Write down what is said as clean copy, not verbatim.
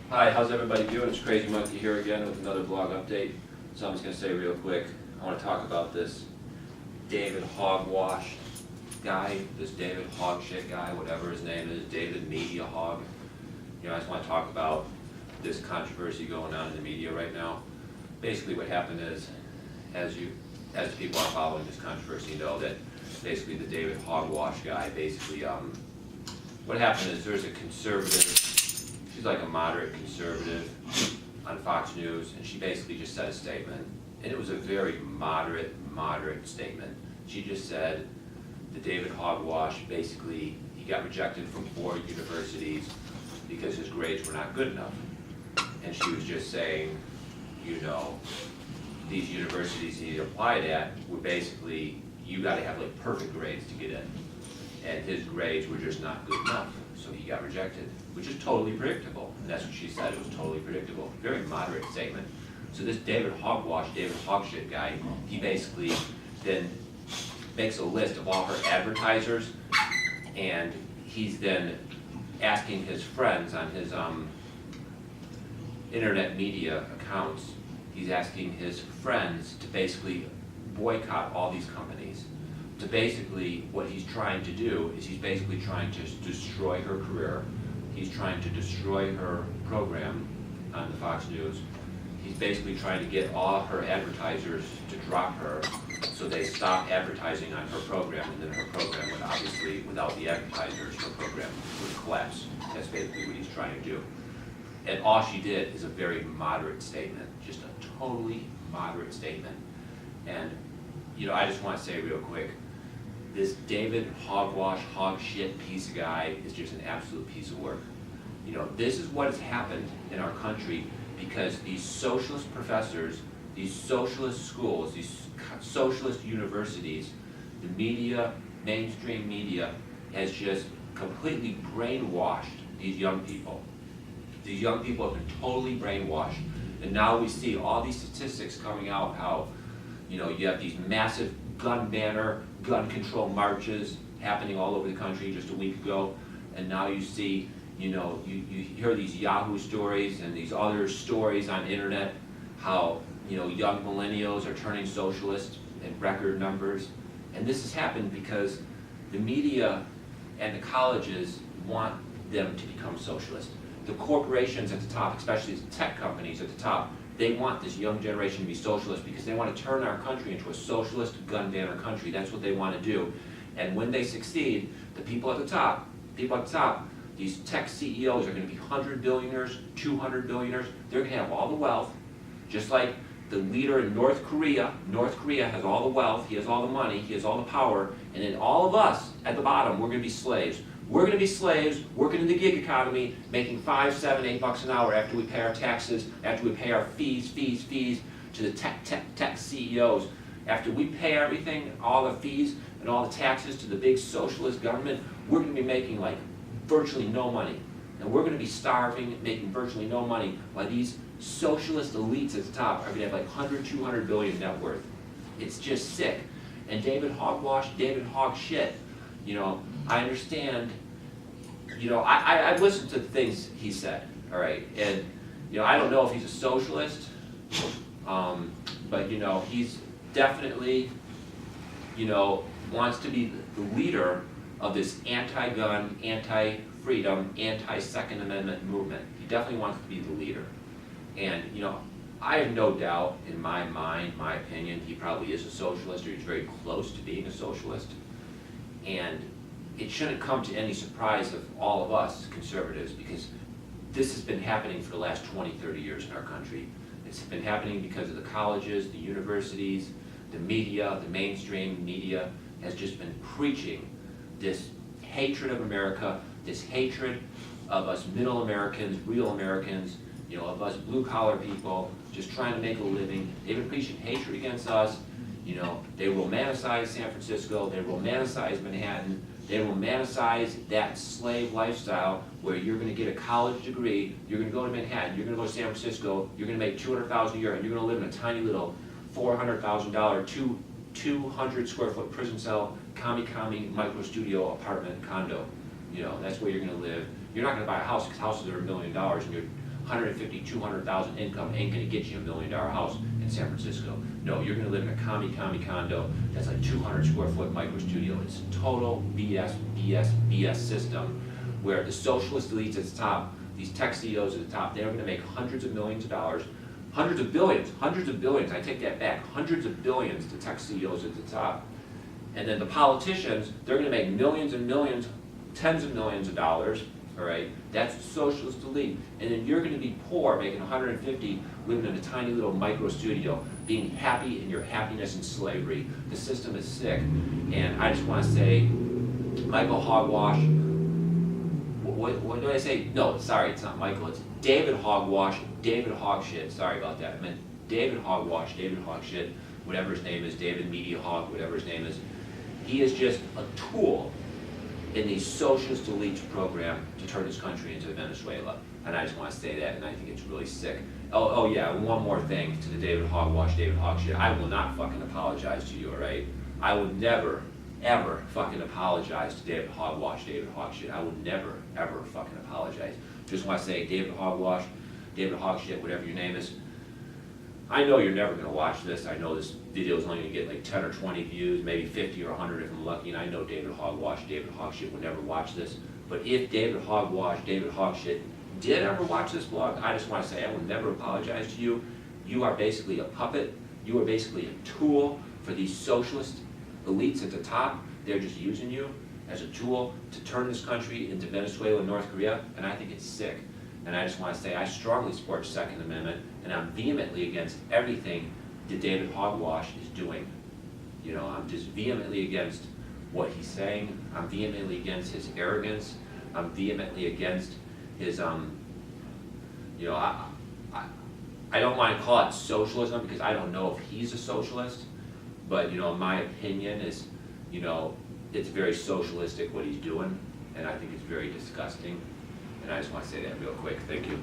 Hi, how's everybody doing? It's Crazy Monkey here again with another blog update. So I'm just going to say real quick, I want to talk about this David Hogwash guy, this David Hogshit guy, whatever his name is, David Media-hog. I just want to talk about this controversy going on in the media right now. Basically what happened is, as people are following this controversy know that basically the David Hogwash guy, basically, what happened is there's a conservative, she's like a moderate conservative on Fox News, and she basically just said a statement, and it was a very moderate statement. She just said that David Hogwash, basically, he got rejected from 4 universities because his grades were not good enough. And she was just saying, these universities he applied at were basically, you gotta have like perfect grades to get in. And his grades were just not good enough, so he got rejected, which is totally predictable. And that's what she said, it was totally predictable. Very moderate statement. So this David Hogwash, David Hogshit guy, he basically then makes a list of all her advertisers, and he's then asking his friends on his internet media accounts, he's asking his friends to basically boycott all these companies. To basically, what he's trying to do is he's basically trying to destroy her career. He's trying to destroy her program on the Fox News. He's basically trying to get all her advertisers to drop her so they stop advertising on her program, and then her program would obviously, without the advertisers, her program would collapse. That's basically what he's trying to do. And all she did is a very moderate statement, just a totally moderate statement. And I just want to say real quick, this David Hogwash, Hogshit piece of guy is just an absolute piece of work. This is what has happened in our country because these socialist professors, these socialist schools, these socialist universities, the media, mainstream media, has just completely brainwashed these young people. These young people have been totally brainwashed. And now we see all these statistics coming out how, you have these massive gun banner, gun control marches happening all over the country just a week ago. And now you see, you hear these Yahoo stories and these other stories on the internet, how, young millennials are turning socialist in record numbers. And this has happened because the media and the colleges want them to become socialist. The corporations at the top, especially the tech companies at the top, they want this young generation to be socialist because they want to turn our country into a socialist gun banner country. That's what they want to do. And when they succeed, the people at the top, these tech CEOs are going to be 100 billionaires, 200 billionaires. They're going to have all the wealth, just like the leader in North Korea. North Korea has all the wealth, he has all the money, he has all the power, and then all of us at the bottom, we're going to be slaves. We're going to be slaves, working in the gig economy, making $5, $7, $8 an hour after we pay our taxes, after we pay our fees to the tech CEOs. After we pay everything, all the fees and all the taxes to the big socialist government, we're going to be making like virtually no money. And we're going to be starving, making virtually no money, while these socialist elites at the top are going to have like 100, 200 billion net worth. It's just sick. And David Hogwash, David Hogshit, I understand, I've listened to the things he said, all right, and, I don't know if he's a socialist, but, he's definitely, wants to be the leader of this anti-gun, anti-freedom, anti-Second Amendment movement. He definitely wants to be the leader. And, I have no doubt in my mind, my opinion, he probably is a socialist, or he's very close to being a socialist. And it shouldn't come to any surprise of all of us conservatives, because this has been happening for the last 20, 30 years in our country. It's been happening because of the colleges, the universities, the media, the mainstream media has just been preaching this hatred of America, this hatred of us middle Americans, real Americans, of us blue-collar people, just trying to make a living. They've been preaching hatred against us. They romanticize San Francisco, they romanticize Manhattan, they romanticize that slave lifestyle where you're going to get a college degree, you're going to go to Manhattan, you're going to go to San Francisco, you're going to make $200,000 a year, and you're going to live in a tiny little $400,000, 200 square foot prison cell, commie micro studio apartment condo. That's where you're going to live. You're not going to buy a house because houses are $1 million and you're 150, 200,000 income ain't gonna get you $1 million house in San Francisco. No, you're gonna live in a commie condo that's like 200 square foot micro studio. It's total BS system where the socialist elites at the top, these tech CEOs at the top, they're gonna make hundreds of millions of dollars, hundreds of billions, I take that back, hundreds of billions to tech CEOs at the top. And then the politicians, they're gonna make millions and millions, tens of millions of dollars, all right? That's the socialist elite. And then you're gonna be poor, making 150, living in a tiny little micro studio, being happy in your happiness and slavery. The system is sick. And I just wanna say, Michael Hogwash, what did I say? No, sorry, it's not Michael, it's David Hogwash, David Hogshit, sorry about that. I meant David Hogwash, David Hogshit, whatever his name is, David Media-hog, whatever his name is. He is just a tool in the socialist elites program to turn this country into Venezuela. And I just want to say that, and I think it's really sick. Oh yeah, one more thing to the David Hogwash, David Hogshit. I will not fucking apologize to you, all right? I would never, ever fucking apologize to David Hogwash, David Hogshit. I would never, ever fucking apologize. Just want to say, David Hogwash, David Hogshit, whatever your name is, I know you're never going to watch this. I know this video is only going to get like 10 or 20 views, maybe 50 or 100 if I'm lucky, and I know David Hogwash, David Hogshit would never watch this. But if David Hogwash, David Hogshit did ever watch this vlog, I just want to say I will never apologize to you. You are basically a puppet. You are basically a tool for these socialist elites at the top. They're just using you as a tool to turn this country into Venezuela and North Korea, and I think it's sick. And I just want to say I strongly support the Second Amendment, and I'm vehemently against everything that David Hogwash is doing. You know, I'm just vehemently against what he's saying. I'm vehemently against his arrogance. I'm vehemently against his, you know, I don't want to call it socialism because I don't know if he's a socialist, but, you know, my opinion is, you know, it's very socialistic what he's doing, and I think it's very disgusting. And I just want to say that real quick. Thank you.